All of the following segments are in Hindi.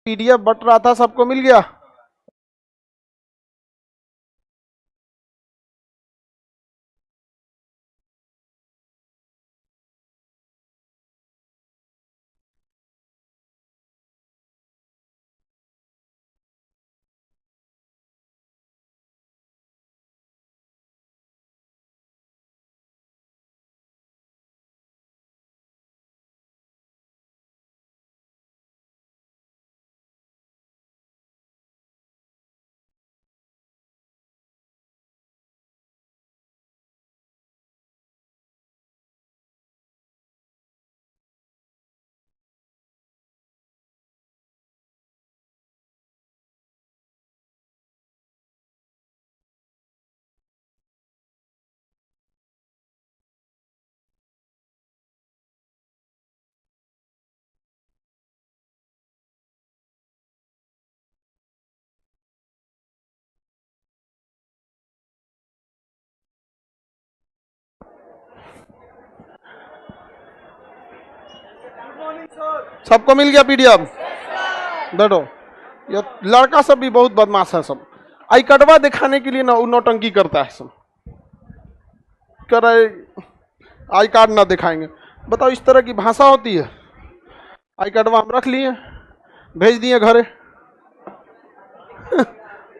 पीडीएफ बट रहा था, सबको मिल गया? सबको मिल गया पीडीएफ? बैठो। ये लड़का सब भी बहुत बदमाश है सब। आई कटवा दिखाने के लिए नौटंकी करता है सब। कर आई कार्ड ना दिखाएंगे। बताओ इस तरह की भाषा होती है? आई कटवा हम रख लिए, भेज दिए घरे।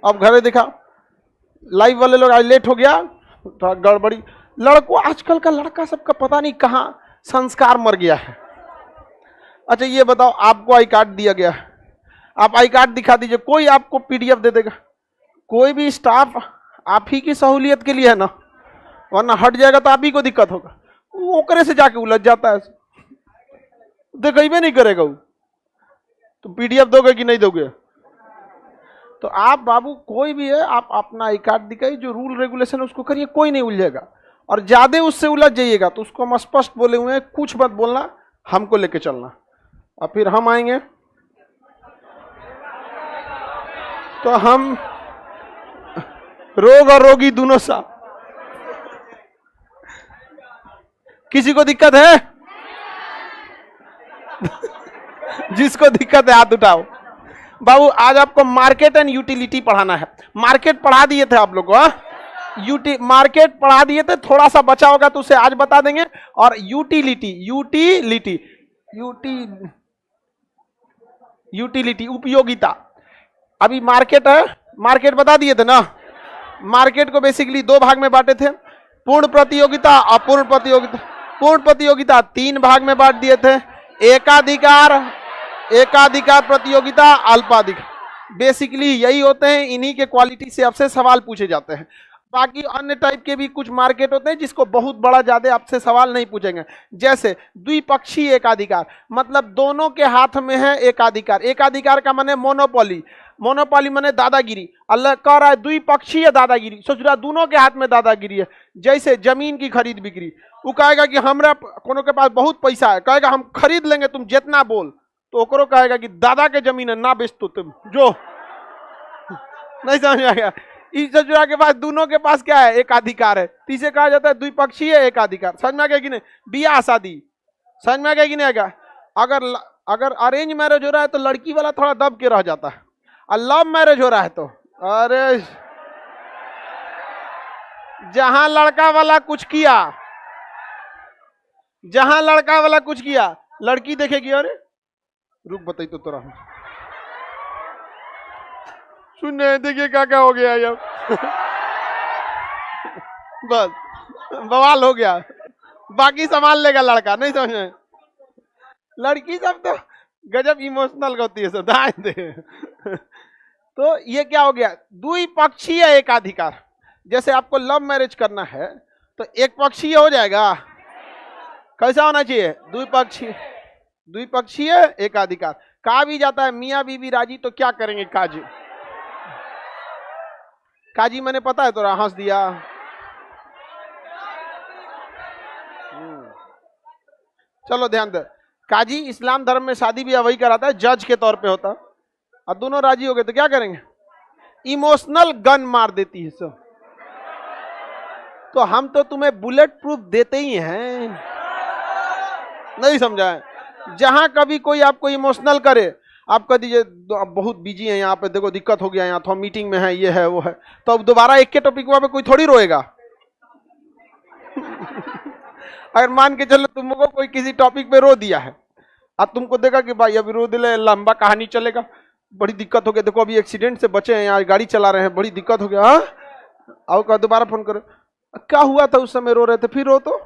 अब घरे दिखा, लाइव वाले लोग आज लेट हो गया तो गड़बड़ी। लड़कों, आजकल का लड़का सबका पता नहीं कहाँ संस्कार मर गया है। अच्छा ये बताओ, आपको आई कार्ड दिया गया, आप आई कार्ड दिखा दीजिए, कोई आपको पीडीएफ दे देगा? कोई भी स्टाफ आप ही की सहूलियत के लिए है ना, वरना हट जाएगा तो आप ही को दिक्कत होगा। वो ओकरे से जाके उलझ जाता है, देखेबे नहीं करेगा वो। तो पीडीएफ दोगे कि नहीं दोगे? तो आप बाबू कोई भी है, आप अपना आई कार्ड दिखाइए, जो रूल रेगुलेशन है उसको करिए, कोई नहीं उलझेगा। और ज्यादा उससे उलझ जाइएगा तो उसको हम स्पष्ट बोले हुए हैं, कुछ मत बोलना, हमको लेके चलना। और फिर हम आएंगे तो हम रोग और रोगी दोनों सा। किसी को दिक्कत है? जिसको दिक्कत है हाथ उठाओ। बाबू आज आपको मार्केट एंड यूटिलिटी पढ़ाना है। मार्केट पढ़ा दिए थे आप लोग को, मार्केट पढ़ा दिए थे, थोड़ा सा बचा होगा तो उसे आज बता देंगे। और यूटिलिटी उपयोगिता, अभी मार्केट है, मार्केट बता दिए थे ना। मार्केट को बेसिकली दो भाग में बांटे थे, पूर्ण प्रतियोगिता, अपूर्ण प्रतियोगिता। पूर्ण प्रतियोगिता तीन भाग में बांट दिए थे, एकाधिकार, प्रतियोगिता, अल्पाधिकार। बेसिकली यही होते हैं, इन्हीं के क्वालिटी से आपसे सवाल पूछे जाते हैं। बाकी अन्य टाइप के भी कुछ मार्केट होते हैं जिसको बहुत बड़ा ज्यादा आपसे सवाल नहीं पूछेंगे। जैसे द्विपक्षीय एकाधिकार, मतलब दोनों के हाथ में है एकाधिकार। एकाधिकार का माने मोनोपोली, मोनोपोली माने दादागिरी। अल्लाह कह रहा है द्विपक्षीय दादागिरी, सोच रहा दोनों के हाथ में दादागिरी है। जैसे जमीन की खरीद बिक्री, वो कहेगा कि हमरा कोनो के पास बहुत पैसा है, कहेगा हम खरीद लेंगे, तुम जितना बोल। तो ओकरो कहेगा कि दादा के जमीन है ना बेच तो तुम जो। नहीं समझ आएगा? इस जुड़ा के पास दोनों के पास क्या है? एकाधिकार है। तीसरे कहा जाता है द्विपक्षीय एकाधिकार। समझ में आ गया कि नहीं? ब्याह शादी समझ में आ गया कि नहीं आएगा? अगर अरेंज मैरिज हो रहा है तो लड़की वाला थोड़ा दब के रह जाता है, और लव मैरिज हो रहा है तो अरे जहां लड़का वाला कुछ किया, जहां लड़का वाला कुछ किया, लड़की देखेगी अरे रुक बताई तो तोरा सुनने, देखिए क्या क्या हो गया यार। बस बवाल हो गया, बाकी संभाल लेगा लड़का। नहीं समझ में? लड़की सब तो गजब इमोशनल होती है सब, दे। तो ये क्या हो गया? द्विपक्षीय एकाधिकार। जैसे आपको लव मैरिज करना है तो एक पक्षीय हो जाएगा, कैसा होना चाहिए? द्विपक्षीय एकाधिकार। कहा भी जाता है मियाँ बीवी राजी तो क्या करेंगे काजी। काजी मैंने पता है, तोरा हंस दिया। चलो ध्यान दे, काजी इस्लाम धर्म में शादी भी वही कराता है, जज के तौर पे होता है। अब दोनों राजी हो गए तो क्या करेंगे? इमोशनल गन मार देती है सब। तो हम तो तुम्हें बुलेट प्रूफ देते ही हैं। नहीं समझा है? जहां कभी कोई आपको इमोशनल करे आप कह दीजिए आप बहुत बिजी हैं यहाँ पे, देखो दिक्कत हो गया, यहाँ तो हम मीटिंग में है, ये है वो है, तो अब दोबारा एक के टॉपिक पे कोई थोड़ी रोएगा। अगर मान के चलो तुमको कोई किसी टॉपिक पे रो दिया है, अब तुमको देखा कि भाई अभी रो दिले, लंबा कहानी चलेगा, बड़ी दिक्कत हो गया, देखो अभी एक्सीडेंट से बचे हैं, यहाँ गाड़ी चला रहे हैं, बड़ी दिक्कत हो गया, हाँ आओ का दोबारा फोन करो, क्या हुआ था उस समय रो रहे थे, फिर रो तो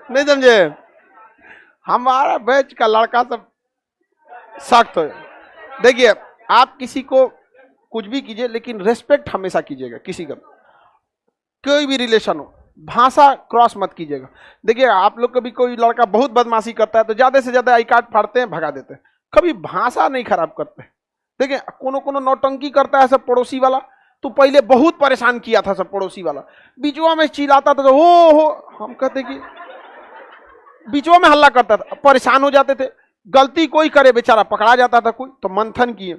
नहीं समझे। हमारा बैच का लड़का सब सख्त है। देखिए आप किसी को कुछ भी कीजिए लेकिन रेस्पेक्ट हमेशा कीजिएगा, किसी का कोई भी रिलेशन हो, भाषा क्रॉस मत कीजिएगा। देखिए आप लोग कभी कोई लड़का बहुत बदमाशी करता है तो ज्यादा से ज्यादा आई कार्ड फाड़ते हैं, भगा देते हैं, कभी भाषा नहीं खराब करते। देखिए कोनो कोनो नौटंकी करता है सब पड़ोसी वाला, तो पहले बहुत परेशान किया था सब पड़ोसी वाला, बीचवा में चिल्लाता था तो हो हम कहते कि बीचवा में हल्ला करता था, परेशान हो जाते थे, गलती कोई करे बेचारा पकड़ा जाता था कोई, तो मंथन किए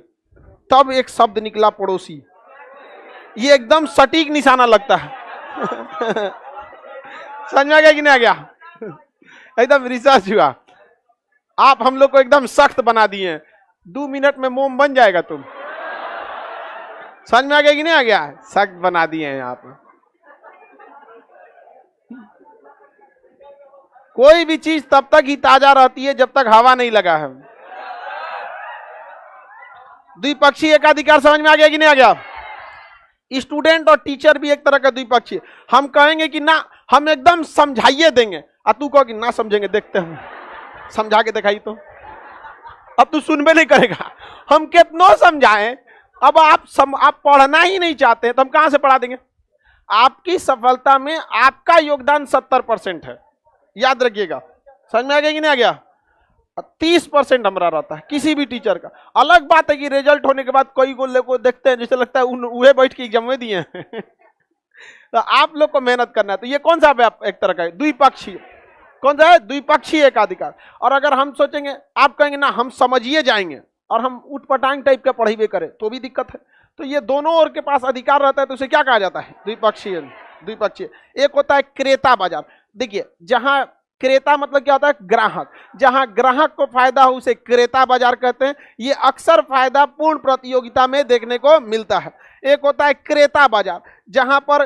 तब एक शब्द निकला पड़ोसी, ये एकदम सटीक निशाना लगता है। समझ में आ गया कि नहीं आ गया? एकदम रिसर्च हुआ, आप हम लोग को एकदम सख्त बना दिए, 2 मिनट में मोम बन जाएगा तुम। समझ में आ गया कि नहीं आ गया? सख्त बना दिए हैं आप। कोई भी चीज तब तक ही ताजा रहती है जब तक हवा नहीं लगा है। द्विपक्षीय एकाधिकार समझ में आ गया कि नहीं आ गया? स्टूडेंट और टीचर भी एक तरह का द्विपक्षीय। हम कहेंगे कि ना हम एकदम समझाइए देंगे, और तू कहो कि ना समझेंगे, देखते हैं समझा के दिखाई तो, अब तू सुनबे नहीं करेगा। हम कितनों समझाएं, अब आप पढ़ना ही नहीं चाहते हैं तो हम कहां से पढ़ा देंगे? आपकी सफलता में आपका योगदान 70% है, याद रखिएगा। समझ में आ गया कि नहीं आ गया? 30% हमारा रहता है किसी भी टीचर का। अलग बात है कि रिजल्ट होने के बाद कई गोले को देखते हैं जैसे लगता है उन्हें बैठ के एग्जाम में दिए हैं। तो आप लोग को मेहनत करना है। तो ये कौन सा एक तरह का द्विपक्षीय, कौन सा है? द्विपक्षीय एकाधिकार। और अगर हम सोचेंगे, आप कहेंगे ना हम समझिए जाएंगे और हम उठपटांग टाइप का पढ़ाई करें तो भी दिक्कत है। तो ये दोनों ओर के पास अधिकार रहता है, तो उसे क्या कहा जाता है? द्विपक्षीय। द्विपक्षीय। एक होता है क्रेता बाजार। देखिए जहां क्रेता मतलब क्या होता है? ग्राहक। जहां ग्राहक को फायदा हो उसे क्रेता बाजार कहते हैं। ये अक्सर फायदा पूर्ण प्रतियोगिता में देखने को मिलता है। एक होता है क्रेता बाजार, जहां पर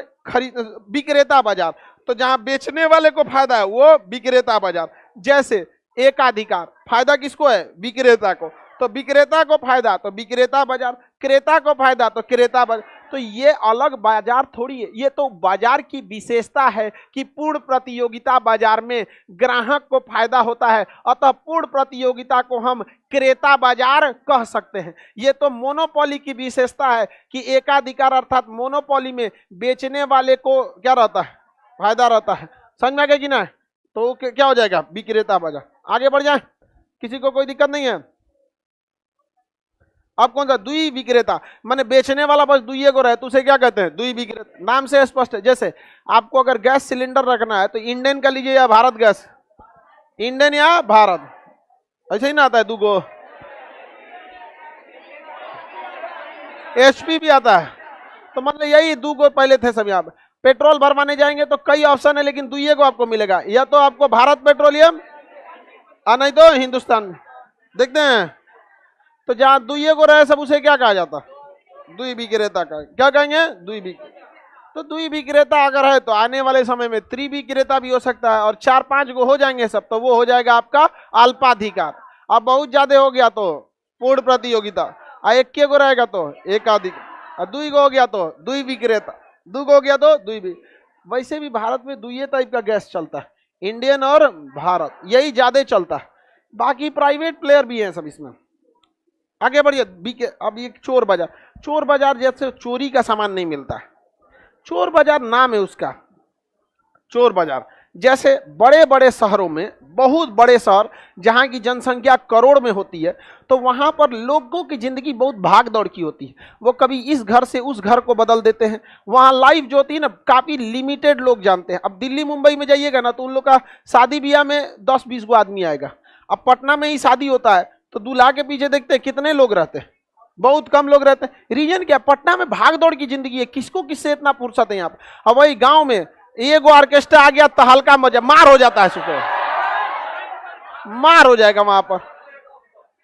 विक्रेता बाजार, तो जहां बेचने वाले को फायदा है वो विक्रेता बाजार। जैसे एकाधिकार, फायदा किसको है? विक्रेता को, तो विक्रेता को फायदा तो विक्रेता बाजार, क्रेता को फायदा तो क्रेता बाजार। तो ये अलग बाजार थोड़ी है, ये तो बाजार की विशेषता है कि पूर्ण प्रतियोगिता बाजार में ग्राहक को फायदा होता है, अतः पूर्ण प्रतियोगिता को हम क्रेता बाजार कह सकते हैं। ये तो मोनोपोली की विशेषता है कि एकाधिकार अर्थात मोनोपोली में बेचने वाले को क्या रहता है? फायदा रहता है। समझ में आ गया कि ना? तो क्या हो जाएगा? विक्रेता बाजार। आगे बढ़ जाए, किसी को कोई दिक्कत नहीं है? अब कौन सा? द्वि विक्रेता, माने बेचने वाला बस दुइये को रहे तो उसे क्या कहते हैं? द्वि विक्रेता। नाम से स्पष्ट है। जैसे आपको अगर गैस सिलेंडर रखना है तो इंडियन का लीजिए या भारत गैस, इंडियन या भारत, ऐसे ही ना आता है दूगो, एचपी भी आता है। तो मतलब यही दूगो पहले थे सब। यहाँ पे पेट्रोल भरवाने जाएंगे तो कई ऑप्शन है लेकिन दुइये को आपको मिलेगा, या तो आपको भारत पेट्रोलियम और नहीं तो हिंदुस्तान। देखते हैं तो जहां दुइये को रहे सब उसे क्या कहा जाता? द्वि विक्रेता का। क्या कहेंगे? द्वि विक्रेता। तो द्वि विक्रेता अगर है तो आने वाले समय में त्रिविक्रेता भी हो सकता है, और 4-5 को हो जाएंगे सब तो वो हो जाएगा आपका अल्पाधिकार। अब बहुत ज्यादा हो गया तो पूर्ण प्रतियोगिता, और 1 को रहेगा तो एकाधिकार, और 2 को हो गया तो द्वि विक्रेता, 2 को हो गया तो द्वि। वैसे भी भारत में दुइये टाइप का गैस चलता है, इंडियन और भारत, यही ज्यादा चलता है। बाकी प्राइवेट प्लेयर भी है सब इसमें। आगे बढ़िए। अब ये चोर बाजार। चोर बाजार जैसे चोरी का सामान नहीं मिलता है, चोर बाजार नाम है उसका, चोर बाजार। जैसे बड़े बड़े शहरों में, बहुत बड़े शहर जहां की जनसंख्या करोड़ में होती है, तो वहां पर लोगों की जिंदगी बहुत भाग दौड़ की होती है। वो कभी इस घर से उस घर को बदल देते हैं। वहां लाइफ जो होती है ना, काफी लिमिटेड लोग जानते हैं। अब दिल्ली मुंबई में जाइएगा ना तो उन लोग का शादी ब्याह में 10-20 गो आदमी आएगा। अब पटना में ही शादी होता है तो दूल्हा के पीछे देखते हैं कितने लोग रहते हैं? बहुत कम लोग रहते हैं। रीजन क्या? पटना में भाग दौड़ की जिंदगी है, किसको किससे इतना फुर्सत है यहाँ पे। अब वही गांव में एगो ऑर्केस्ट्रा आ गया तो हल्का मजा मार हो जाता है सुबह। मार हो जाएगा वहां पर।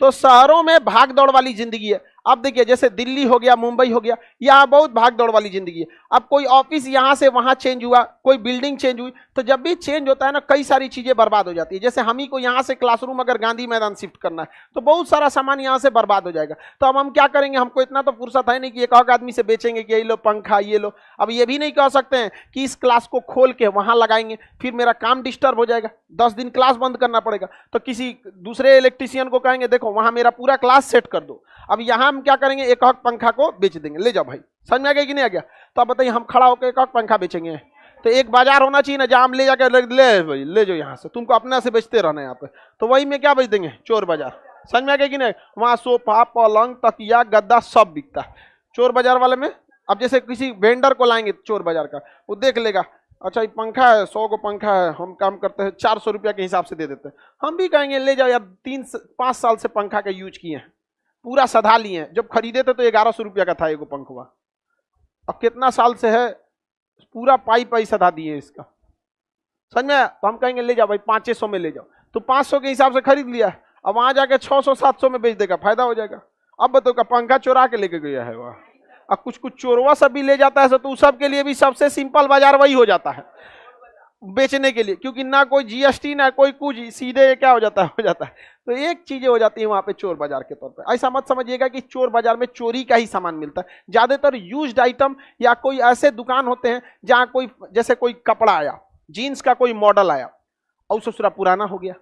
तो शहरों में भाग दौड़ वाली जिंदगी है। अब देखिए जैसे दिल्ली हो गया, मुंबई हो गया, यहाँ बहुत भाग दौड़ वाली जिंदगी है। अब कोई ऑफिस यहाँ से वहां चेंज हुआ, कोई बिल्डिंग चेंज हुई, तो जब भी चेंज होता है ना, कई सारी चीजें बर्बाद हो जाती है। जैसे हम ही को यहाँ से क्लासरूम अगर गांधी मैदान शिफ्ट करना है तो बहुत सारा सामान यहाँ से बर्बाद हो जाएगा। तो अब हम क्या करेंगे, हमको इतना तो फुर्सत है नहीं कि एक आदमी से बेचेंगे कि ये लो पंखा ये लो। अब ये भी नहीं कह सकते हैं कि इस क्लास को खोल के वहां लगाएंगे, फिर मेरा काम डिस्टर्ब हो जाएगा, 10 दिन क्लास बंद करना पड़ेगा। तो किसी दूसरे इलेक्ट्रीशियन को कहेंगे देखो वहां मेरा पूरा क्लास सेट कर दो। अब यहां हम क्या करेंगे, एक पंखा को बेच देंगे, ले जाओ भाई। समझ में आ गया कि नहीं आ गया? तो अब बताइए हम खड़ा होकर एक पंखा बेचेंगे? तो एक बाजार होना चाहिए ना जहां हम ले जाकर ले जाओ यहाँ से, तुमको अपने से बेचते रहना यहाँ पे। तो वही में क्या बेच देंगे, चोर बाजार। समझ में आ गया कि नहीं? वहां सोफा पलंग तकिया गद्दा सब बिकता है चोर बाजार वाले में। अब जैसे किसी वेंडर को लाएंगे चोर बाजार का, वो देख लेगा अच्छा ये पंखा है, 100 को पंखा है, हम काम करते हैं 400 रुपया के हिसाब से दे देते हैं। हम भी कहेंगे ले जाओ यार, 3-5 साल से पंखा का यूज किए हैं, पूरा सधा लिए हैं। जब खरीदे थे तो 1100 रुपया का था एगो पंखवा, अब कितना साल से है, पूरा पाई सधा दिए इसका। समझ में? तो हम कहेंगे ले जाओ भाई 500 में ले जाओ। तो 500 के हिसाब से खरीद लिया, अब वहां जाके 600-700 में बेच देगा, फायदा हो जाएगा। अब बताओ का पंखा चुरा के लेके गया है वह। अब कुछ चोरवा सब भी ले जाता है, तो उस सब के लिए भी सबसे सिंपल बाजार वही हो जाता है बेचने के लिए, क्योंकि ना कोई जीएसटी ना कोई कुछ, सीधे क्या हो जाता है। तो एक चीजें हो जाती है वहां पे चोर बाजार के तौर पे। ऐसा मत समझिएगा कि चोर बाजार में चोरी का ही सामान मिलता है। ज्यादातर यूज्ड आइटम या कोई ऐसे दुकान होते हैं जहां कोई, जैसे कोई कपड़ा आया, जीन्स का कोई मॉडल आया और ससुरा पुराना हो गया,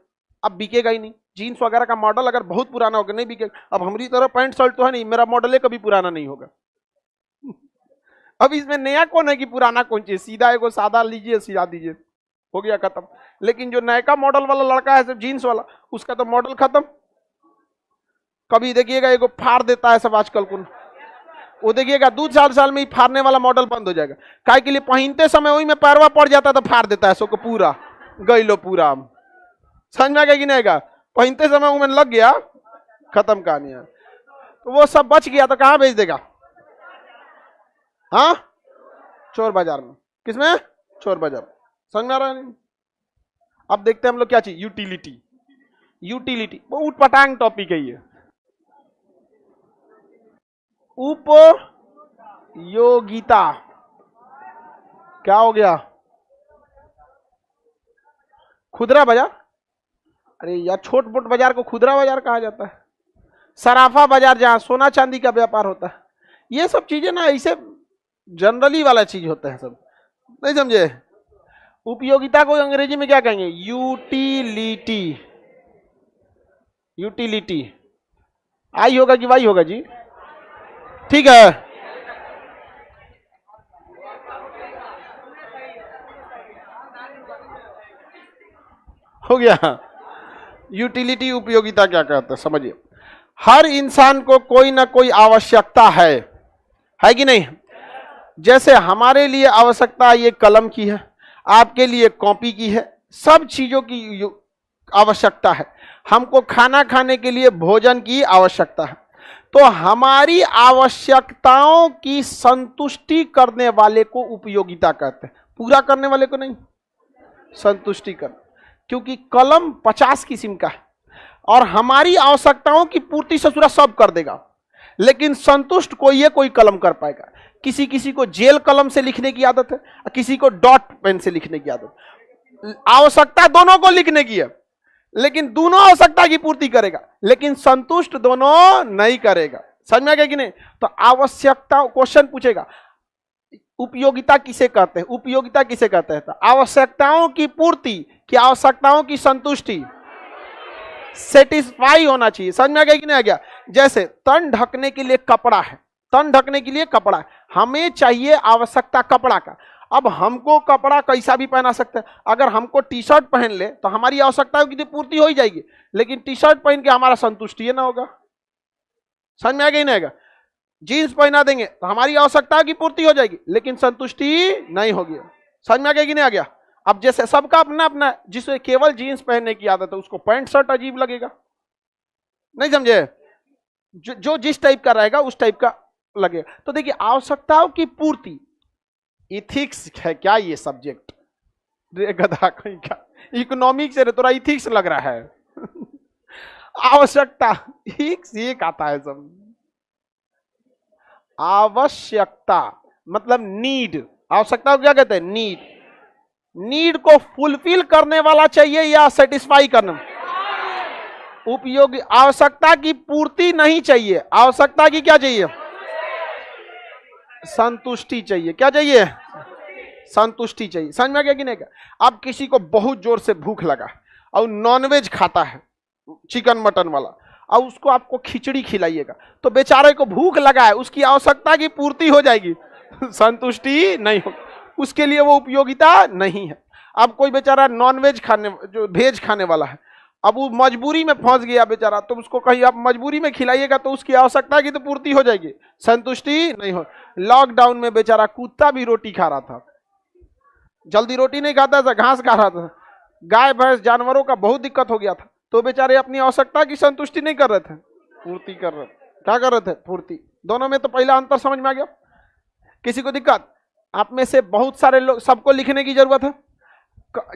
अब बिकेगा ही नहीं। जीन्स वगैरह का मॉडल अगर बहुत पुराना होगा नहीं बिकेगा। अब हमारी तरह पैंट शर्ट तो है नहीं, मेरा मॉडल कभी पुराना नहीं होगा। अब इसमें नया कौन है कि पुराना कौन चीज, सीधा एगो सादा लीजिए सिला दीजिए, हो गया खत्म। लेकिन जो नया मॉडल वाला लड़का है, सिर्फ जीन्स वाला, उसका तो मॉडल खत्म। कभी देखिएगा एगो फाड़ देता है सब आजकल को, वो देखिएगा 2-4 साल में ही फाड़ने वाला मॉडल बंद हो जाएगा। काय के लिए पहनते समय वही में पैरवा पड़ जाता तो फाड़ देता है सबको पूरा, गई लो पूरा। समझ में आ गया कि नहीं? पहनते समय वो में लग गया, खत्म कहानी है। तो वो सब बच गया तो कहां बेच देगा? हाँ, चोर बाजार में। किसमें? चोर बाजार। समझ में आ रहा है? अब देखते हैं हम लोग क्या चीज, यूटिलिटी। वो उटपटांग टॉपिक है ये। उपयोगिता क्या हो गया? खुदरा बाजार। अरे यार छोट मोट बाजार को खुदरा बाजार कहा जाता है। सराफा बाजार जहां सोना चांदी का व्यापार होता है, ये सब चीजें ना ऐसे जनरली वाला चीज होता है सब, नहीं समझे? उपयोगिता को अंग्रेजी में क्या कहेंगे? यूटिलिटी। आई होगा कि वाई होगा जी? ठीक है, हो गया। यूटिलिटी, उपयोगिता क्या कहते हैं समझिए। हर इंसान को कोई ना कोई आवश्यकता है कि नहीं? जैसे हमारे लिए आवश्यकता ये कलम की है, आपके लिए कॉपी की है, सब चीजों की आवश्यकता है। हमको खाना खाने के लिए भोजन की आवश्यकता है। तो हमारी आवश्यकताओं की संतुष्टि करने वाले को उपयोगिता कहते हैं, पूरा करने वाले को नहीं, संतुष्टि कर। क्योंकि कलम 50 किस्म का है और हमारी आवश्यकताओं की पूर्ति ससुरा सब कर देगा, लेकिन संतुष्ट कोई कलम कर पाएगा। किसी को जेल कलम से लिखने की आदत है, किसी को डॉट पेन से लिखने की आदत। आवश्यकता दोनों को लिखने की है, लेकिन दोनों आवश्यकता की पूर्ति करेगा, लेकिन संतुष्ट दोनों नहीं करेगा। समझ में आ गया कि नहीं? तो आवश्यकता, क्वेश्चन पूछेगा उपयोगिता किसे कहते हैं? उपयोगिता किसे कहते हैं? तो आवश्यकताओं की पूर्ति कि आवश्यकताओं की संतुष्टि, सेटिस्फाई होना चाहिए। समझ में आ गया कि नहीं आ गया? जैसे तन ढकने के लिए कपड़ा है, तन ढकने के लिए कपड़ा है, हमें चाहिए आवश्यकता कपड़ा का। अब हमको कपड़ा कैसा भी पहना सकते हैं। अगर हमको टी शर्ट पहन ले तो हमारी आवश्यकताओं की पूर्ति हो ही जाएगी, लेकिन टी शर्ट पहन के हमारा संतुष्टि ना होगा। समझ में आ गया नहीं आएगा? जीन्स पहना देंगे तो हमारी आवश्यकता की पूर्ति हो जाएगी, लेकिन संतुष्टि नहीं होगी। समझ में आ गया कि नहीं आ गया? अब जैसे सबका अपना अपना, जिसे केवल जीन्स पहनने की आदत है उसको पैंट शर्ट अजीब लगेगा, नहीं समझे? जो जिस टाइप का रहेगा उस टाइप का लगेगा। तो देखिए आवश्यकताओं की पूर्ति, इथिक्स है क्या ये सब्जेक्ट? गधा कहीं का, इकोनॉमिक्स से तोरा इथिक्स लग रहा है। आवश्यकता, एक से एक आता है सब। आवश्यकता मतलब नीड। आवश्यकता को क्या कहते हैं? नीड। नीड को फुलफिल करने वाला चाहिए या सेटिस्फाई करना? उपयोगी। आवश्यकता की पूर्ति नहीं चाहिए, आवश्यकता की क्या चाहिए? संतुष्टि चाहिए। क्या चाहिए? संतुष्टि चाहिए। समझ में आ गया कि नहीं? अब किसी को बहुत जोर से भूख लगा और नॉनवेज खाता है, चिकन मटन वाला, और उसको आपको खिचड़ी खिलाइएगा तो बेचारे को भूख लगा है, उसकी आवश्यकता की पूर्ति हो जाएगी, संतुष्टि नहीं हो, उसके लिए वो उपयोगिता नहीं है। अब कोई बेचारा नॉनवेज खाने, जो वेज खाने वाला है, अब वो मजबूरी में फंस गया बेचारा, तो उसको कहीं आप मजबूरी में खिलाइएगा तो उसकी आवश्यकता की तो पूर्ति हो जाएगी, संतुष्टि नहीं हो। लॉकडाउन में बेचारा कुत्ता भी रोटी खा रहा था, जल्दी रोटी नहीं खाता था, घास खा रहा था। गाय भैंस जानवरों का बहुत दिक्कत हो गया था, तो बेचारे अपनी आवश्यकता की संतुष्टि नहीं कर रहे थे, पूर्ति कर रहे थे। क्या कर रहे थे? पूर्ति। दोनों में तो पहला अंतर समझ में आ गया। किसी को दिक्कत? आप में से बहुत सारे लोग, सबको लिखने की जरूरत है।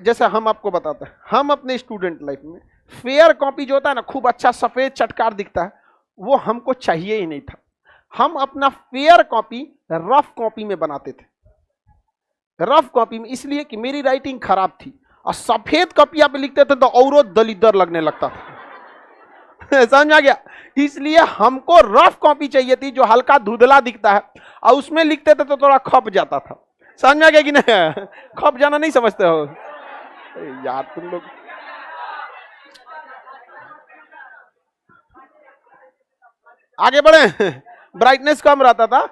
जैसे हम आपको बताते हैं, हम अपने स्टूडेंट लाइफ में फेयर कॉपी जो होता है ना, खूब अच्छा सफेद चटकार दिखता है, वो हमको चाहिए ही नहीं था। हम अपना फेयर कॉपी रफ कॉपी में बनाते थे। रफ कॉपी में इसलिए कि मेरी राइटिंग खराब थी, और सफेद कॉपिया पे लिखते थे तो औरों दलिदर लगने लगता था। समझ आ गया? इसलिए हमको रफ कॉपी चाहिए थी जो हल्का धुंधला दिखता है, और उसमें लिखते थे तो थोड़ा खप जाता था। समझ में आ गया कि नहीं? खप जाना नहीं समझते हो यार तुम लोग? आगे बढ़े। ब्राइटनेस कम रहता था,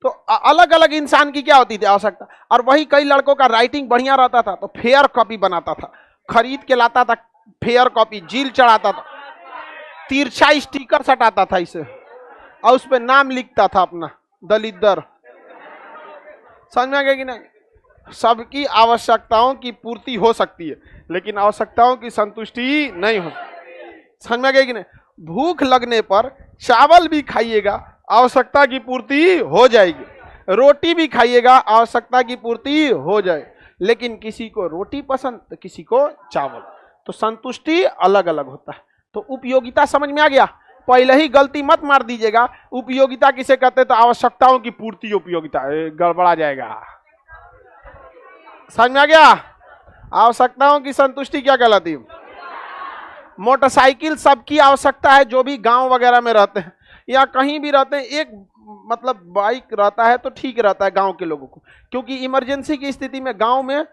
तो अलग अलग इंसान की क्या होती थी? आवश्यकता। और वही कई लड़कों का राइटिंग बढ़िया रहता था तो फेयर कॉपी बनाता था, खरीद के लाता था फेयर कॉपी, जील चढ़ाता था, तिरछा स्टिकर सटाता था इसे, और उस पर नाम लिखता था अपना, दलिदर। समझ में आ गया कि नहीं? सबकी आवश्यकताओं की पूर्ति हो सकती है, लेकिन आवश्यकताओं की संतुष्टि नहीं हो। समझ में आ गया कि नहीं? भूख लगने पर चावल भी खाइएगा, आवश्यकता की पूर्ति हो जाएगी, रोटी भी खाइएगा, आवश्यकता की पूर्ति हो जाए। लेकिन किसी को रोटी पसंद तो किसी को चावल, तो संतुष्टि अलग अलग होता है। तो उपयोगिता समझ में आ गया? पहले ही गलती मत मार दीजिएगा। उपयोगिता किसे कहते हैं? तो आवश्यकताओं की पूर्ति उपयोगिता, गड़बड़ा जाएगा। समझ में आ गया? आवश्यकताओं की संतुष्टि क्या कहलाती है? मोटरसाइकिल सबकी आवश्यकता है, जो भी गांव वगैरह में रहते हैं या कहीं भी रहते हैं। एक मतलब बाइक रहता है तो ठीक रहता है गांव के लोगों को, क्योंकि इमरजेंसी की स्थिति में गांव में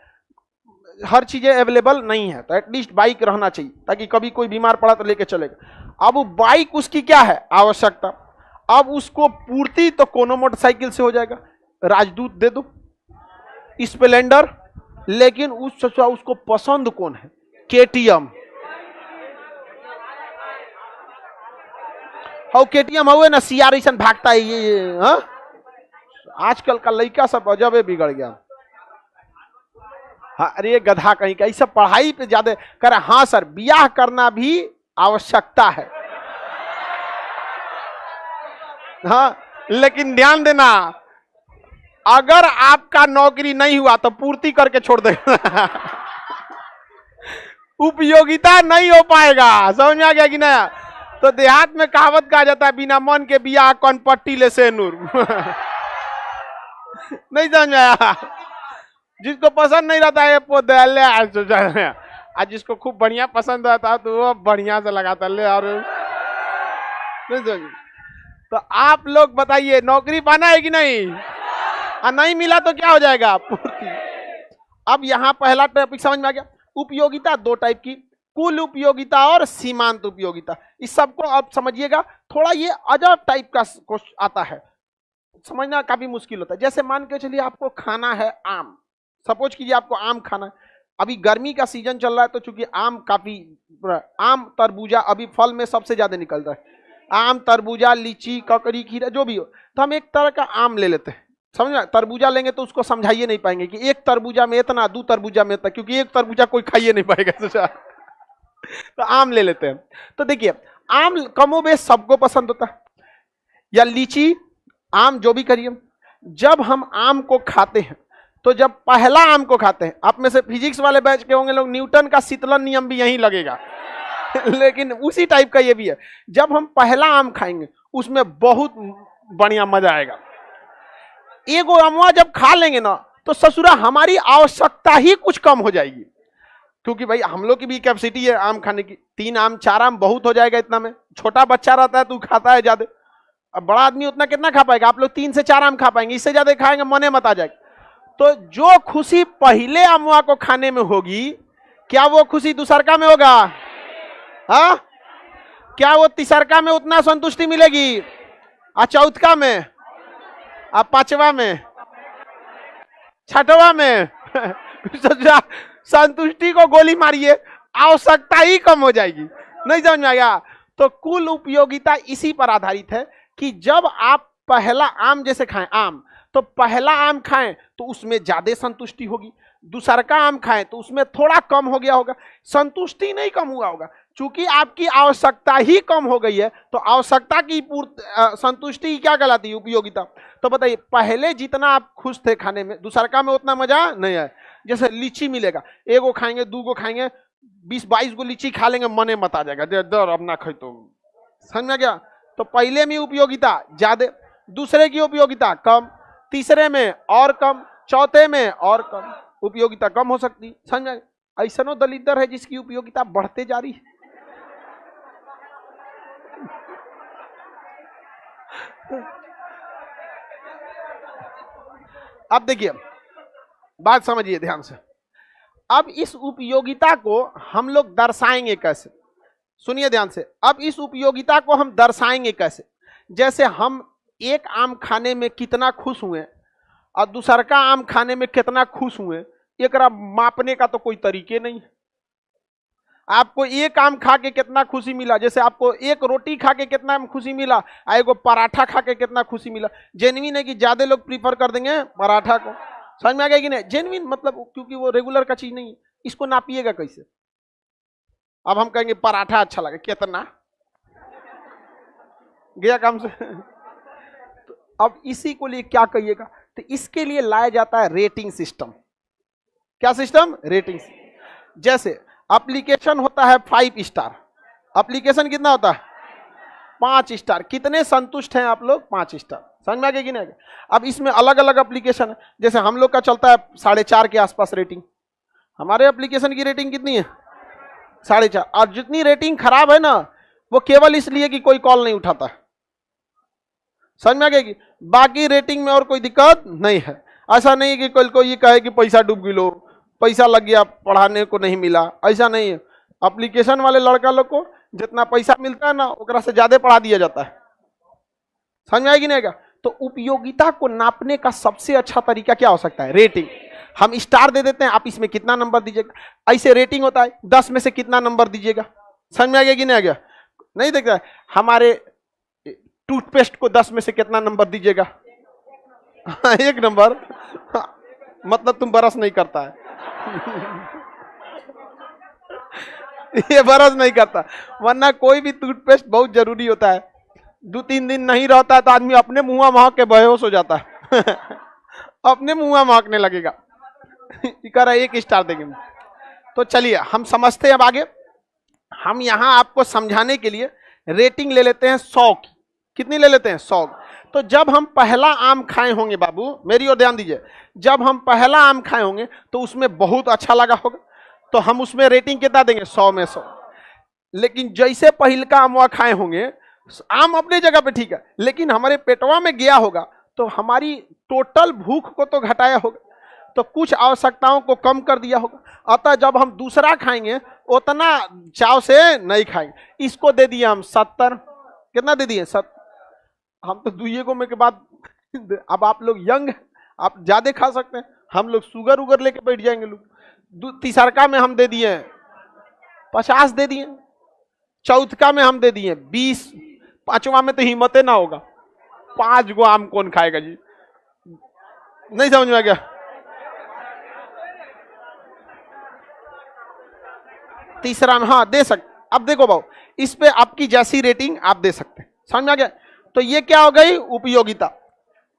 हर चीजें अवेलेबल नहीं है, तो एटलीस्ट बाइक रहना चाहिए ताकि कभी कोई बीमार पड़ा तो लेके चलेगा। अब बाइक उसकी क्या है? आवश्यकता। अब उसको पूर्ति तो कोनो मोटरसाइकिल से हो जाएगा, राजदूत दे दो, स्प्लेंडर। लेकिन उसको पसंद कौन है? केटीएम। हो केटीएम हुए ना, सीआर ऐसन भागता है ये। हाँ, आजकल का लड़का सब अजबे बिगड़ गया। हाँ, अरे गधा कहीं का, सब पढ़ाई पे ज्यादा करे। हाँ सर, ब्याह करना भी आवश्यकता है। हाँ, लेकिन ध्यान देना, अगर आपका नौकरी नहीं हुआ तो पूर्ति करके छोड़ देगा। उपयोगिता नहीं हो पाएगा। समझ में आ गया कि नहीं? तो देहात में कहावत कहा जाता है, बिना मन के बिया कौन पट्टी ले से नूर। नहीं समझ में आया? जिसको पसंद नहीं रहता है पोदले, आज जिसको खूब बढ़िया पसंद आता है तो वो बढ़िया से लगाता ले। और नहीं समझ? तो आप लोग बताइए, नौकरी पाना है कि नहीं? नहीं मिला तो क्या हो जाएगा? पूर्ति। अब यहां पहला टॉपिक समझ में आ गया। उपयोगिता दो टाइप की, कुल उपयोगिता और सीमांत उपयोगिता। इस सबको अब समझिएगा। थोड़ा ये अजब टाइप का क्वेश्चन आता है, समझना काफी मुश्किल होता है। जैसे मान के चलिए आपको खाना है आम, सपोज कीजिए आपको आम खाना है। अभी गर्मी का सीजन चल रहा है तो चूंकि आम काफी, आम तरबूजा अभी फल में सबसे ज्यादा निकल रहा है। आम, तरबूजा, लीची, ककड़ी, खीरा जो भी हो, तो हम एक तरह का आम ले लेते हैं। समझना? तरबूजा लेंगे तो उसको समझाइए नहीं पाएंगे कि एक तरबूजा में इतना, दो तरबूजा में इतना, क्योंकि एक तरबूजा कोई खाइए नहीं पाएगा। तो आम ले लेते हैं। तो देखिए, आम कमोबेश सबको पसंद होता है, या लीची, आम, जो भी करिए। जब हम आम को खाते हैं तो जब पहला आम को खाते हैं, आप में से फिजिक्स वाले बैच के होंगे लोग, न्यूटन का शीतलन नियम भी यहीं लगेगा। लेकिन उसी टाइप का ये भी है। जब हम पहला आम खाएंगे उसमें बहुत बढ़िया मजा आएगा। एगो अमवा जब खा लेंगे ना तो ससुरा हमारी आवश्यकता ही कुछ कम हो जाएगी, क्योंकि भाई हम लोग की भी कैपेसिटी है आम खाने की। 3 आम 4 आम बहुत हो जाएगा इतना में। छोटा बच्चा रहता है तो खाता है ज्यादा, अब बड़ा आदमी उतना कितना खा पाएगा? आप लोग 3 से 4 आम खा पाएंगे, इससे ज्यादा खाएंगे मने मत आ जाएगा। तो जो खुशी पहले अमवा को खाने में होगी, क्या वो खुशी दूसरका में होगा? हाँ, क्या वो तीसरका में उतना संतुष्टि मिलेगी? चौथका में, पांचवा में, छठवा में संतुष्टि को गोली मारिए, आवश्यकता ही कम हो जाएगी। नहीं समझ में आया? तो कुल उपयोगिता इसी पर आधारित है कि जब आप पहला आम जैसे खाएं आम, तो पहला आम खाएं तो उसमें ज्यादा संतुष्टि होगी, दूसरा का आम खाएं तो उसमें थोड़ा कम हो गया होगा, संतुष्टि नहीं कम हुआ होगा। चूंकि आपकी आवश्यकता ही कम हो गई है तो आवश्यकता की संतुष्टि क्या कहलाती है? उपयोगिता। तो बताइए, पहले जितना आप खुश थे खाने में, दूसरा में उतना मजा नहीं आया। जैसे लीची मिलेगा, एगो खाएंगे, 2 गो खाएंगे, 20-22 गो लीची खा लेंगे, मने मत आ जाएगा, दर अब ना खाई तो। समझ में गया? तो पहले में उपयोगिता ज्यादा, दूसरे की उपयोगिता कम, तीसरे में और कम, चौथे में और कम, उपयोगिता कम हो सकती। समझ? ऐसा नो दलिदर है जिसकी उपयोगिता बढ़ते जा रही है। अब देखिए, बात समझिए ध्यान से। अब इस उपयोगिता को हम लोग दर्शाएंगे कैसे? सुनिए ध्यान से। अब इस उपयोगिता को हम दर्शाएंगे कैसे? जैसे हम एक आम खाने में कितना खुश हुए और दूसरा का आम खाने में कितना खुश हुए, एक मापने का तो कोई तरीके नहीं है। आपको एक आम खा के कितना खुशी मिला, जैसे आपको एक रोटी खा के कितना खुशी मिला, एगो पराठा खा के कितना खुशी मिला। जेन्युइन है कि ज्यादा लोग प्रीफर कर देंगे पराठा को। समझ में आ गया कि नहीं? जेन्युइन मतलब क्योंकि वो रेगुलर का चीज नहीं है। इसको नापिएगा कैसे? अब हम कहेंगे पराठा अच्छा लगा, कितना गया काम से। तो अब इसी को लिए क्या कहिएगा? तो इसके लिए लाया जाता है रेटिंग सिस्टम। क्या सिस्टम? रेटिंग। जैसे एप्लीकेशन होता है 5 स्टार, एप्लीकेशन कितना होता है? 5 स्टार। कितने संतुष्ट हैं आप लोग? 5 स्टार। समझ में आ गया कि नहीं? अब इसमें अलग अलग एप्लीकेशन है। जैसे हम लोग का चलता है 4.5 के आसपास रेटिंग। हमारे एप्लीकेशन की रेटिंग कितनी है? 4.5। और जितनी रेटिंग खराब है ना, वो केवल इसलिए कि कोई कॉल नहीं उठाता है। समझ में आ गया कि बाकी रेटिंग में और कोई दिक्कत नहीं है। ऐसा नहीं है कि कल को ये कहे कि पैसा डूब गिलो, पैसा लग गया, पढ़ाने को नहीं मिला, ऐसा नहीं है। एप्लीकेशन वाले लड़का लोग को जितना पैसा मिलता है ना, ओकरा से ज्यादा पढ़ा दिया जाता है। समझ में आएगी नहीं? तो उपयोगिता को नापने का सबसे अच्छा तरीका क्या हो सकता है? रेटिंग। हम स्टार दे देते हैं, आप इसमें कितना नंबर दीजिएगा। ऐसे रेटिंग होता है, 10 में से कितना नंबर दीजिएगा। समझ में आ गया कि नहीं आ गया? नहीं देखता है। हमारे टूथपेस्ट को 10 में से कितना नंबर दीजिएगा? 1 नंबर। मतलब तुम ब्रश नहीं करता है। ये ब्रश नहीं करता, वरना कोई भी टूथपेस्ट बहुत जरूरी होता है। 2-3 दिन नहीं रहता है तो आदमी अपने मुंह महक के बेहोश हो जाता है। अपने मुंह महकने लगेगा। कर 1 स्टार देंगे। तो चलिए हम समझते हैं अब आगे। हम यहां आपको समझाने के लिए रेटिंग ले लेते हैं 100 की। कितनी ले लेते हैं? 100। तो जब हम पहला आम खाए होंगे, बाबू मेरी ओर ध्यान दीजिए, जब हम पहला आम खाए होंगे तो उसमें बहुत अच्छा लगा होगा, तो हम उसमें रेटिंग कितना देंगे? 100 में 100। लेकिन जैसे पहल का आम खाए होंगे, आम अपनी जगह पे ठीक है, लेकिन हमारे पेटवा में गया होगा तो हमारी टोटल भूख को तो घटाया होगा, तो कुछ आवश्यकताओं को कम कर दिया होगा। अतः जब हम दूसरा खाएंगे उतना चाव से नहीं खाएंगे। इसको दे दिए हम 70। कितना दे दिए? 70। हम तो 2 को में के बाद, अब आप लोग यंग, आप ज्यादा खा सकते हैं, हम लोग शुगर उगर लेके बैठ जाएंगे लोग। तीसरका में हम दे दिए 50 दे दिए, चौथका में हम दे दिए 20, पांचवा में तो हिम्मत ना होगा। 5 गो आम कौन खाएगा जी? नहीं समझ में आ गया? तीसरा में हाँ दे सकते। अब देखो भाव, इस पे आपकी जैसी रेटिंग आप दे सकते हैं। समझ में आ गया? तो ये क्या हो गई? उपयोगिता।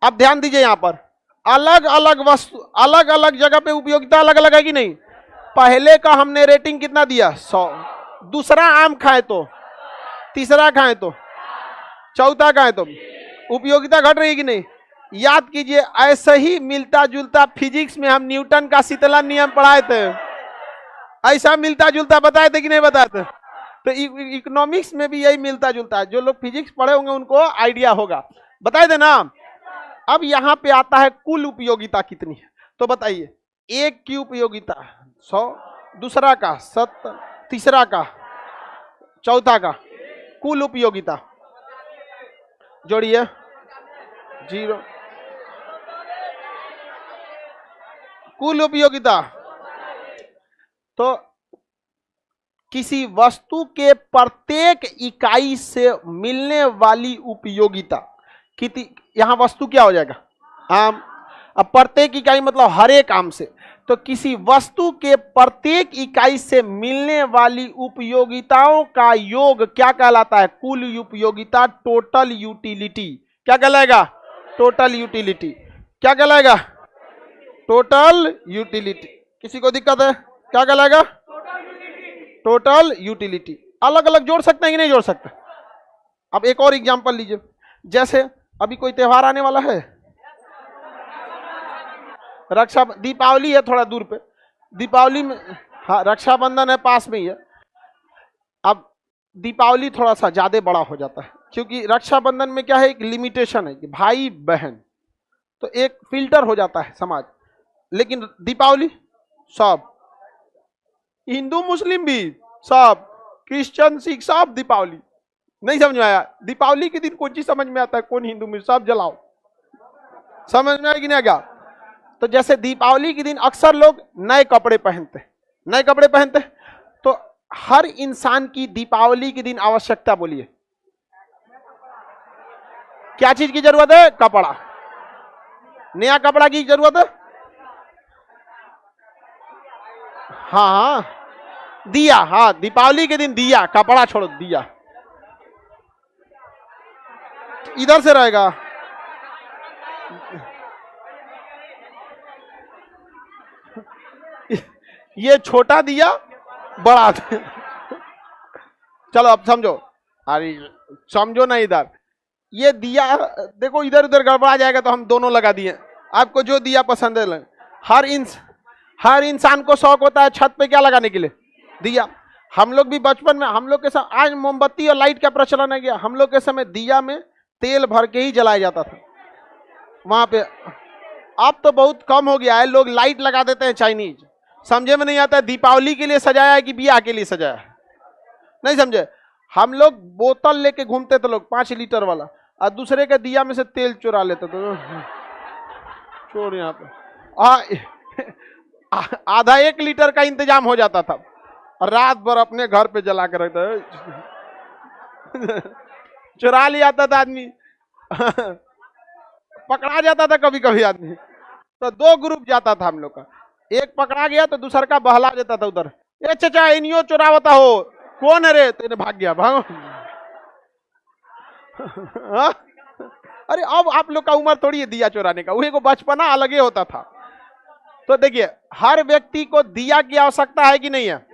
अब ध्यान दीजिए, यहां पर अलग अलग वस्तु, अलग अलग जगह पे उपयोगिता अलग अलग है कि नहीं? पहले का हमने रेटिंग कितना दिया? 100। दूसरा आम खाए तो, तीसरा खाए तो, चौथा खाए तो उपयोगिता घट रही कि नहीं? याद कीजिए, ऐसा ही मिलता जुलता फिजिक्स में हम न्यूटन का शीतलन नियम पढ़ाए थे, ऐसा मिलता जुलता बताए थे कि नहीं बताए थे? तो इकोनॉमिक्स में भी यही मिलता जुलता है। जो लोग फिजिक्स पढ़े होंगे उनको आइडिया होगा, बताए थे ना। अब यहां पे आता है कुल उपयोगिता कितनी है, तो बताइए। एक की उपयोगिता 100, दूसरा का 70, तीसरा का, चौथा का, कुल उपयोगिता जोड़िए 0। कुल उपयोगिता तो किसी वस्तु के प्रत्येक इकाई से मिलने वाली उपयोगिता कितनी। यहां वस्तु क्या हो जाएगा? आम। अब प्रत्येक इकाई मतलब हर एक आम से, तो किसी वस्तु के प्रत्येक इकाई से मिलने वाली उपयोगिताओं का योग क्या कहलाता है? कुल उपयोगिता, टोटल यूटिलिटी। क्या कहलाएगा? Total utility. क्या कहलाएगा? Total utility. किसी को दिक्कत है? क्या कहलाएगा? Total utility. अलग अलग जोड़ सकते हैं कि नहीं जोड़ सकते? अब एक और एग्जांपल लीजिए, जैसे अभी कोई त्योहार आने वाला है, रक्षा, दीपावली है थोड़ा दूर पे, दीपावली में, हाँ रक्षाबंधन है पास में ही है। अब दीपावली थोड़ा सा ज्यादा बड़ा हो जाता है, क्योंकि रक्षाबंधन में क्या है, एक लिमिटेशन है कि भाई बहन, तो एक फिल्टर हो जाता है समाज। लेकिन दीपावली सब, हिंदू मुस्लिम भी सब, क्रिश्चियन सिख सब दीपावली। नहीं समझ में आया? दीपावली के दिन कौन चीज समझ में आता है, कौन हिंदू मुस्लिम, सब जलाओ। समझ में आया कि नहीं आया? तो जैसे दीपावली के दिन अक्सर लोग नए कपड़े पहनते, नए कपड़े पहनते, तो हर इंसान की दीपावली के दिन आवश्यकता बोलिए क्या चीज की जरूरत है? कपड़ा, नया कपड़ा की जरूरत है। हाँ, दिया, हाँ दीपावली के दिन दिया, कपड़ा छोड़ो, दिया इधर से रहेगा। ये छोटा दिया, बड़ा दिया। चलो अब समझो, अरे समझो ना, इधर ये दिया देखो, इधर उधर गड़बड़ा जाएगा तो हम दोनों लगा दिए। आपको जो दिया पसंद है, हर इंसान को शौक होता है छत पे क्या लगाने के लिए? दिया। हम लोग भी बचपन में, हम लोग के समय, आज मोमबत्ती और लाइट का प्रचलन है गया, हम लोग के समय दिया में तेल भर के ही जलाया जाता था वहां पे। अब तो बहुत कम हो गया है, लोग लाइट लगा देते हैं चाइनीज। समझे में नहीं आता है दीपावली के लिए सजाया है कि बियाह के लिए सजाया है, नहीं समझे। हम लोग बोतल लेके घूमते थे लोग 5 लीटर वाला, और दूसरे के दिया में से तेल चुरा लेते थे। चोर यहाँ पे आधा 1 लीटर का इंतजाम हो जाता था, और रात भर अपने घर पे जला कर रखते। चुरा लिया था आदमी। पकड़ा जाता था कभी कभी आदमी, तो 2 ग्रुप जाता था हम लोग का। एक पकड़ा गया तो दूसरा का बहला देता था उधर, ए चाचा इनियो चुरावता हो, कौन है रे? तेने भाग गया, भागो। अरे अब आप लोग का उम्र थोड़ी है दिया चुराने का, वही को बचपना अलग ही होता था। तो देखिए, हर व्यक्ति को दिया की आवश्यकता है कि नहीं है?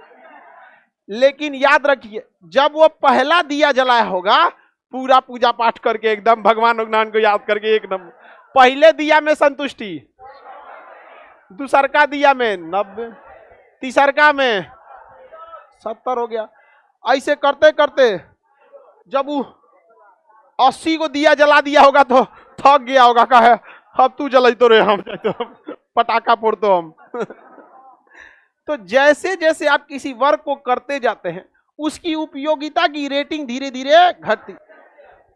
लेकिन याद रखिए, जब वो पहला दिया जलाया होगा, पूरा पूजा पाठ करके एकदम भगवान भगवान को याद करके एकदम, पहले दिया में संतुष्टि, दूसरका दिया में 90, तीसरका में 70 हो गया। ऐसे करते करते जब वो 80 को दिया जला दिया होगा तो थक गया होगा, कहा है अब तू जलाई तो रे, हम तो पटाखा फोड़ तो हम। तो जैसे जैसे आप किसी वर्क को करते जाते हैं, उसकी उपयोगिता की रेटिंग धीरे धीरे घटती।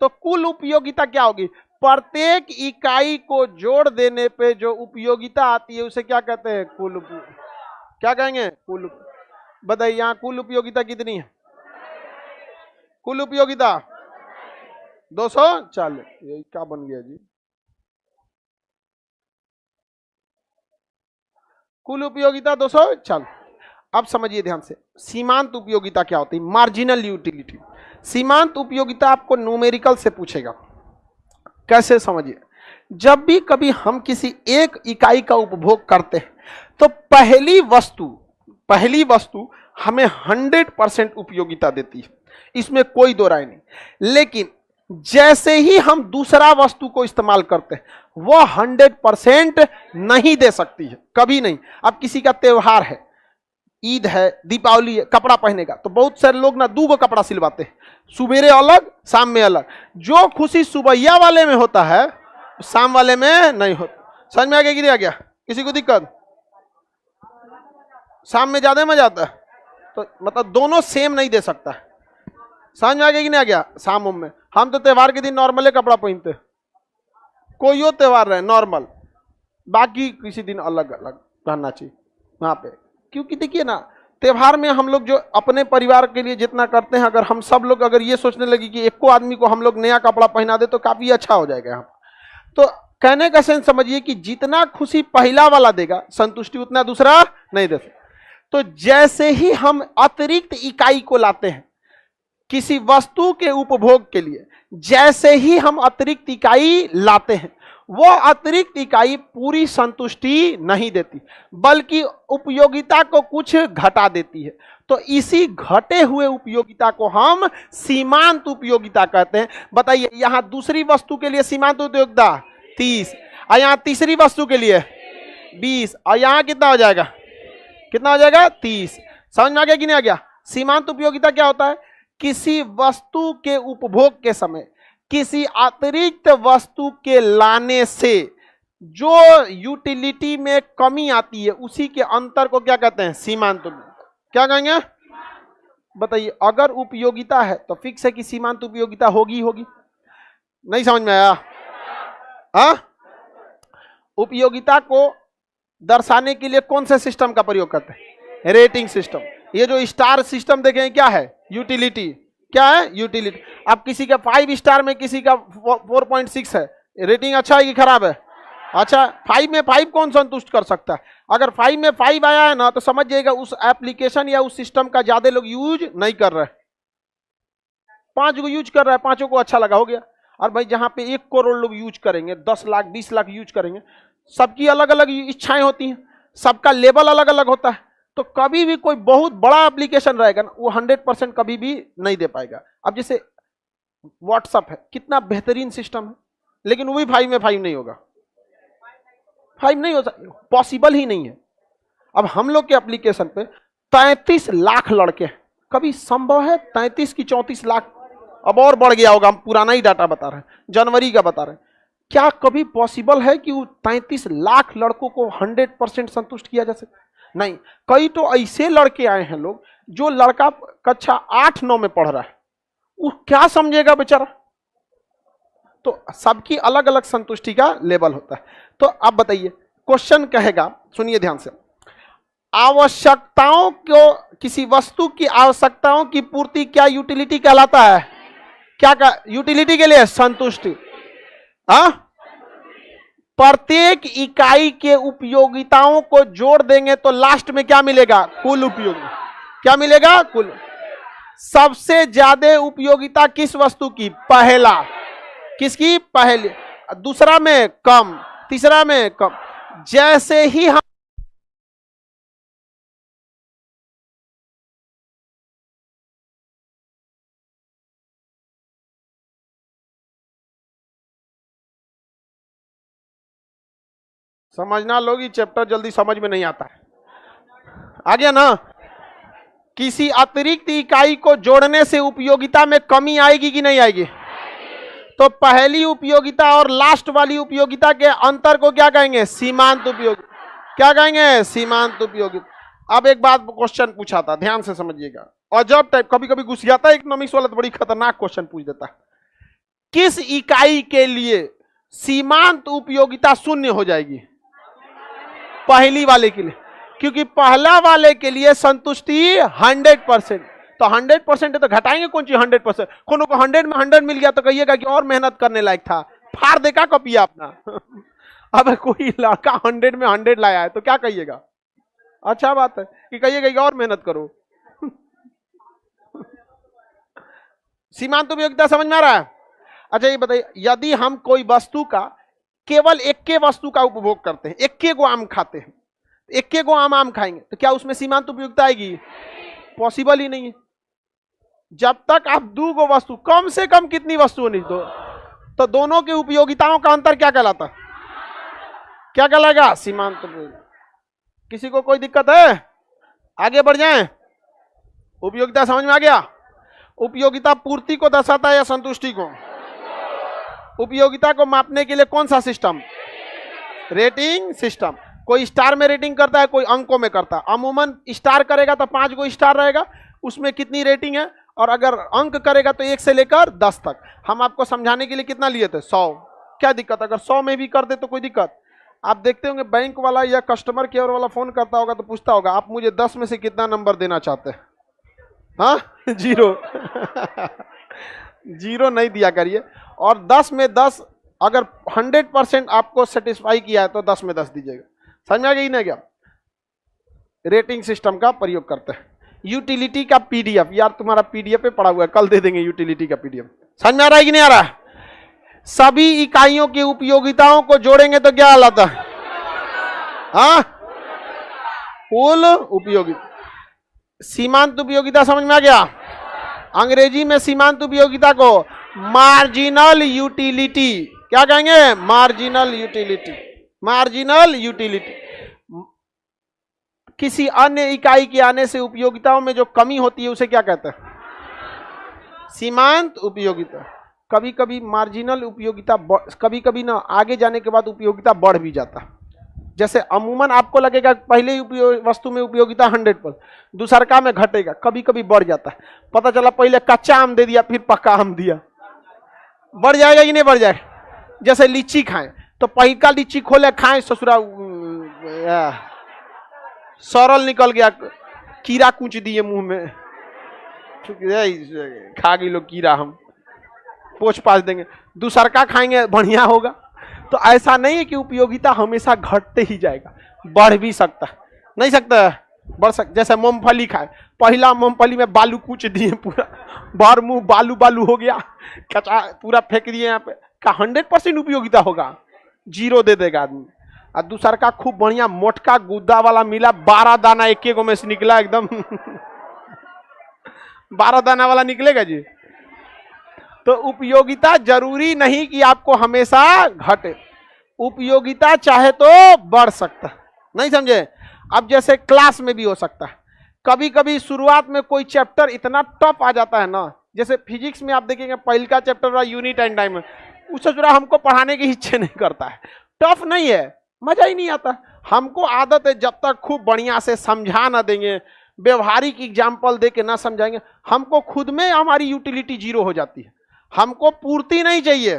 तो कुल उपयोगिता क्या होगी? प्रत्येक इकाई को जोड़ देने पे जो उपयोगिता आती है उसे क्या कहते हैं? कुल। क्या कहेंगे? कुल। बताइए यहाँ कुल उपयोगिता कितनी है? कुल उपयोगिता 240। ये क्या बन गया जी? कुल उपयोगिता 240। अब समझिए ध्यान से, सीमांत उपयोगिता क्या होती है? Marginal utility. सीमांत उपयोगिता आपको न्यूमेरिकल से पूछेगा। कैसे समझिए, जब भी कभी हम किसी एक इकाई का उपभोग करते हैं तो पहली वस्तु हमें 100% उपयोगिता देती है, इसमें कोई दो राय नहीं। लेकिन जैसे ही हम दूसरा वस्तु को इस्तेमाल करते हैं वह 100% नहीं दे सकती है, कभी नहीं। अब किसी का त्योहार है, ईद है, दीपावली है, कपड़ा पहनेगा तो बहुत सारे लोग ना 2 कपड़ा सिलवाते हैं, सुबेरे अलग शाम में अलग। जो खुशी सुबैया वाले में होता है शाम वाले में नहीं होता। समझ में आ गया कि नहीं आ गया? किसी को दिक्कत? शाम में ज्यादा मजा आता है, तो मतलब दोनों सेम नहीं दे सकता। समझ में आ गया कि नहीं आ गया? शाम में हम तो त्योहार के दिन नॉर्मल कपड़ा पहनते, कोई और त्योहार रहे नॉर्मल, बाकी किसी दिन अलग अलग पहनना चाहिए वहां पे। क्योंकि देखिए ना, त्योहार में हम लोग जो अपने परिवार के लिए जितना करते हैं, अगर हम सब लोग अगर ये सोचने लगे कि एक को आदमी को हम लोग नया कपड़ा पहना दे तो काफी अच्छा हो जाएगा यहाँ। तो कहने का सेंस समझिए कि जितना खुशी पहला वाला देगा संतुष्टि उतना दूसरा नहीं दे सकता। तो जैसे ही हम अतिरिक्त इकाई को लाते हैं किसी वस्तु के उपभोग के लिए, जैसे ही हम अतिरिक्त इकाई लाते हैं वो अतिरिक्त इकाई पूरी संतुष्टि नहीं देती बल्कि उपयोगिता को कुछ घटा देती है। तो इसी घटे हुए उपयोगिता को हम सीमांत उपयोगिता कहते हैं। बताइए, यहां दूसरी वस्तु के लिए सीमांत उपयोगिता 30 और यहां तीसरी वस्तु के लिए 20 और यहां कितना हो जाएगा? कितना हो जाएगा? 30। समझ में आ गया कि नहीं आ गया? सीमांत उपयोगिता क्या होता है? किसी वस्तु के उपभोग के समय किसी अतिरिक्त वस्तु के लाने से जो यूटिलिटी में कमी आती है उसी के अंतर को क्या कहते हैं? सीमांत उपयोगिता। क्या कहेंगे? बताइए, अगर उपयोगिता है तो फिक्स है कि सीमांत उपयोगिता होगी होगी। नहीं समझ में आया? हाँ, उपयोगिता को दर्शाने के लिए कौन से सिस्टम का प्रयोग करते हैं? Rating system. ये जो स्टार सिस्टम देखें क्या है? यूटिलिटी। क्या है? यूटिलिटी। अब किसी का 5 स्टार में किसी का 4.6 है, रेटिंग अच्छा है कि खराब है? अच्छा, 5 में 5 कौन संतुष्ट कर सकता है? अगर 5 में 5 आया है ना तो समझ जाइएगा उस एप्लीकेशन या उस सिस्टम का ज्यादा लोग यूज नहीं कर रहे। 5 को यूज कर रहा है, 5 को अच्छा लगा, हो गया। और भाई जहां पे 1 करोड़ लोग यूज करेंगे, 10 लाख 20 लाख यूज करेंगे, सबकी अलग अलग इच्छाएं होती हैं, सबका लेवल अलग अलग होता है। तो कभी भी कोई बहुत बड़ा एप्लीकेशन रहेगा ना वो 100% कभी भी नहीं दे पाएगा। अब जैसे व्हाट्सएप है, कितना बेहतरीन सिस्टम है, लेकिन वो भी 5 में 5 नहीं होगा। 5 नहीं हो सकता, पॉसिबल ही नहीं है। अब हम लोग के एप्लीकेशन पे 33 लाख लड़के हैं, कभी संभव है 33 की 34 लाख? अब और बढ़ गया होगा, हम पुराना ही डाटा बता रहे हैं, जनवरी का बता रहे हैं। क्या कभी पॉसिबल है कि वो 33 लाख लड़कों को 100% संतुष्ट किया जा सके? नहीं। कई तो ऐसे लड़के आए हैं लोग, जो लड़का कक्षा 8-9 में पढ़ रहा है, वो क्या समझेगा बेचारा? तो सबकी अलग अलग संतुष्टि का लेवल होता है। तो अब बताइए, क्वेश्चन कहेगा, सुनिए ध्यान से, आवश्यकताओं को, किसी वस्तु की आवश्यकताओं की पूर्ति क्या यूटिलिटी कहलाता है? क्या का यूटिलिटी के लिए? संतुष्टि। हाँ, प्रत्येक इकाई के उपयोगिताओं को जोड़ देंगे तो लास्ट में क्या मिलेगा? कुल उपयोग। क्या मिलेगा? कुल। सबसे ज्यादा उपयोगिता किस वस्तु की? पहला। किसकी? पहली। दूसरा में कम, तीसरा में कम। जैसे ही हम समझना लोग, ये चैप्टर जल्दी समझ में नहीं आता है। आ गया ना? किसी अतिरिक्त इकाई को जोड़ने से उपयोगिता में कमी आएगी कि नहीं आएगी? तो पहली उपयोगिता और लास्ट वाली उपयोगिता के अंतर को क्या कहेंगे? सीमांत उपयोगिता। क्या कहेंगे? सीमांत उपयोगिता। अब एक बात क्वेश्चन पूछा था, ध्यान से समझिएगा, और जब टाइप कभी कभी घुस जाता है इकोनॉमिक्स वाला तो बड़ी खतरनाक क्वेश्चन पूछ देता है। किस इकाई के लिए सीमांत उपयोगिता 0 हो जाएगी? पहली वाले के लिए, क्योंकि पहला वाले के लिए संतुष्टि 100%। तो 100% है तो घटाएंगे कौन चीज? 100%। कोनो को 100 में 100 मिल गया तो कहिएगा कि और मेहनत करने लायक था, फाड़ देखा कॉपिया अपना। अब कोई लड़का 100 में 100 लाया है तो क्या कहिएगा? अच्छा बात है कि कहिएगा कि और मेहनत करो। सीमांत उपयोगिता समझ में आ रहा है? अच्छा ये बताइए, यदि हम कोई वस्तु का केवल एक वस्तु का उपभोग करते हैं, एक को आम खाते हैं, एक को आम खाएंगे तो क्या उसमें सीमांत उपयोगिता आएगी? पॉसिबल ही नहीं है। जब तक आप दो गो वस्तु, कम से कम कितनी वस्तुओं नहीं दो, तो दोनों की उपयोगिताओं का अंतर क्या कहलाता? क्या कहलाएगा? सीमांत उपयोगिता। किसी को कोई दिक्कत है? आगे बढ़ जाएं। उपयोगिता समझ में आ गया? उपयोगिता पूर्ति को दर्शाता है या संतुष्टि को? उपयोगिता को मापने के लिए कौन सा सिस्टम? Rating system. कोई स्टार में रेटिंग करता है, कोई अंकों में करता है। अमूमन स्टार करेगा तो 5 गो स्टार रहेगा, उसमें कितनी रेटिंग है, और अगर अंक करेगा तो 1 से लेकर 10 तक। हम आपको समझाने के लिए कितना लिए थे? 100। क्या दिक्कत? अगर 100 में भी कर दे तो कोई दिक्कत? आप देखते होंगे बैंक वाला या कस्टमर केयर वाला फोन करता होगा तो पूछता होगा आप मुझे 10 में से कितना नंबर देना चाहते हैं? हाँ 0। 0 नहीं दिया करिए, और 10 में 10 अगर 100% आपको सेटिस्फाई किया है तो 10 में 10 दीजिएगा। समझ में आ गई ना? क्या रेटिंग सिस्टम का प्रयोग करते हैं। यूटिलिटी का पीडीएफ, यार तुम्हारा पीडीएफ पे पड़ा हुआ है, कल दे देंगे यूटिलिटी का पीडीएफ। समझ में आ रहा है कि नहीं आ रहा? सभी इकाइयों की उपयोगिताओं को जोड़ेंगे तो क्या आता है? हाँ, कुल उपयोगिता। सीमांत उपयोगिता समझ में आ गया? अंग्रेजी में सीमांत उपयोगिता को मार्जिनल यूटिलिटी, क्या कहेंगे? Marginal utility. Marginal utility. किसी अन्य इकाई के आने से उपयोगिताओं में जो कमी होती है उसे क्या कहते हैं? सीमांत उपयोगिता। कभी कभी मार्जिनल उपयोगिता, कभी कभी ना आगे जाने के बाद उपयोगिता बढ़ भी जाता है। जैसे अमूमन आपको लगेगा पहले ही वस्तु में उपयोगिता 100%, दूसरका में घटेगा, कभी कभी बढ़ जाता है। पता चला पहले कच्चा आम दे दिया फिर पक्का आम दिया, बढ़ जाएगा कि नहीं बढ़ जाएगा? जैसे लीची खाएं तो पहिका लीची खोले खाएं, ससुरा सरल निकल गया, कीड़ा कूच दिए मुंह में, खा गई लोग कीड़ा, हम पोछ पाछ देंगे। दूसरका खाएंगे बढ़िया होगा। तो ऐसा नहीं है कि उपयोगिता हमेशा घटते ही जाएगा, बढ़ भी सकता है, नहीं सकता है, बढ़ सकता। जैसे मूंगफली खाए, पहला मूंगफली में बालू कूच दिए, पूरा बार मुंह बालू बालू हो गया, कचा पूरा फेंक दिए यहाँ पे, का 100% उपयोगिता होगा? 0 दे देगा आदमी। और दूसरा का खूब बढ़िया मोटका गुद्दा वाला मिला, 12 दाना एक में से निकला एकदम 12 दाना वाला निकलेगा जी। तो उपयोगिता जरूरी नहीं कि आपको हमेशा घटे, उपयोगिता चाहे तो बढ़ सकता है, नहीं समझे? अब जैसे क्लास में भी हो सकता है, कभी कभी शुरुआत में कोई चैप्टर इतना टफ आ जाता है ना, जैसे फिजिक्स में आप देखेंगे पहला चैप्टर रहा यूनिट एंड टाइम, उससे जुड़ा हमको पढ़ाने की इच्छा नहीं करता है, टफ नहीं है, मजा ही नहीं आता। हमको आदत है जब तक खूब बढ़िया से समझा ना देंगे, व्यवहारिक एग्जाम्पल दे के ना समझाएंगे, हमको खुद में हमारी यूटिलिटी 0 हो जाती है। हमको पूर्ति नहीं चाहिए,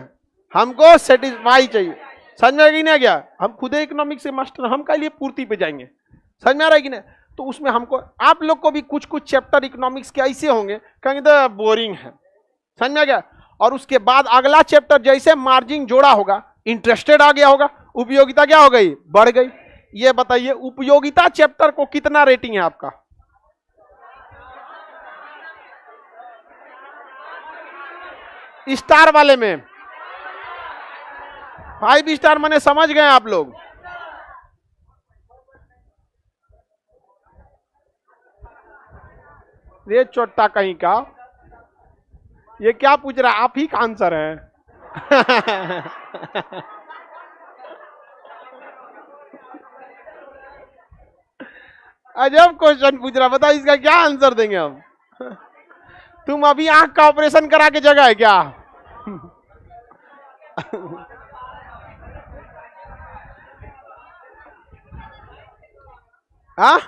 हमको सेटिस्फाई चाहिए। समझ में आ गई नहीं? गया? हम खुद इकोनॉमिक्स से मास्टर, हम के लिए पूर्ति पे जाएंगे। समझ में आ रहा है कि नहीं? तो उसमें हमको, आप लोग को भी कुछ कुछ चैप्टर इकोनॉमिक्स के ऐसे होंगे कहेंगे तो बोरिंग है, समझ में आ गया? और उसके बाद अगला चैप्टर जैसे मार्जिन जोड़ा होगा, इंटरेस्टेड आ गया होगा, उपयोगिता क्या हो गई? बढ़ गई। ये बताइए उपयोगिता चैप्टर को कितना रेटिंग है आपका? स्टार वाले में 5 स्टार माने समझ गए आप लोग? ये चोट्टा कहीं का, ये क्या पूछ रहा है? आप ही का आंसर है अजब क्वेश्चन पूछ रहा, बताओ इसका क्या आंसर देंगे हम? तुम अभी आंख का ऑपरेशन करा के जगह है क्या? हाँ,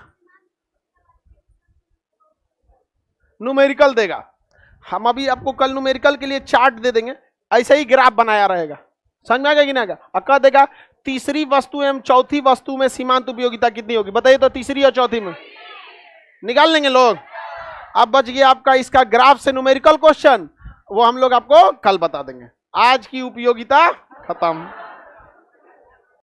न्यूमेरिकल देगा। हम अभी आपको कल न्यूमेरिकल के लिए चार्ट दे देंगे, ऐसे ही ग्राफ बनाया रहेगा। समझ में आ गया कि नहीं? कह देगा तीसरी वस्तु एवं चौथी वस्तु में सीमांत उपयोगिता कितनी होगी, बताइए तो। तीसरी और चौथी में निकाल लेंगे लोग। अब बच गया आपका इसका ग्राफ से न्यूमेरिकल क्वेश्चन, वो हम लोग आपको कल बता देंगे। आज की उपयोगिता खत्म।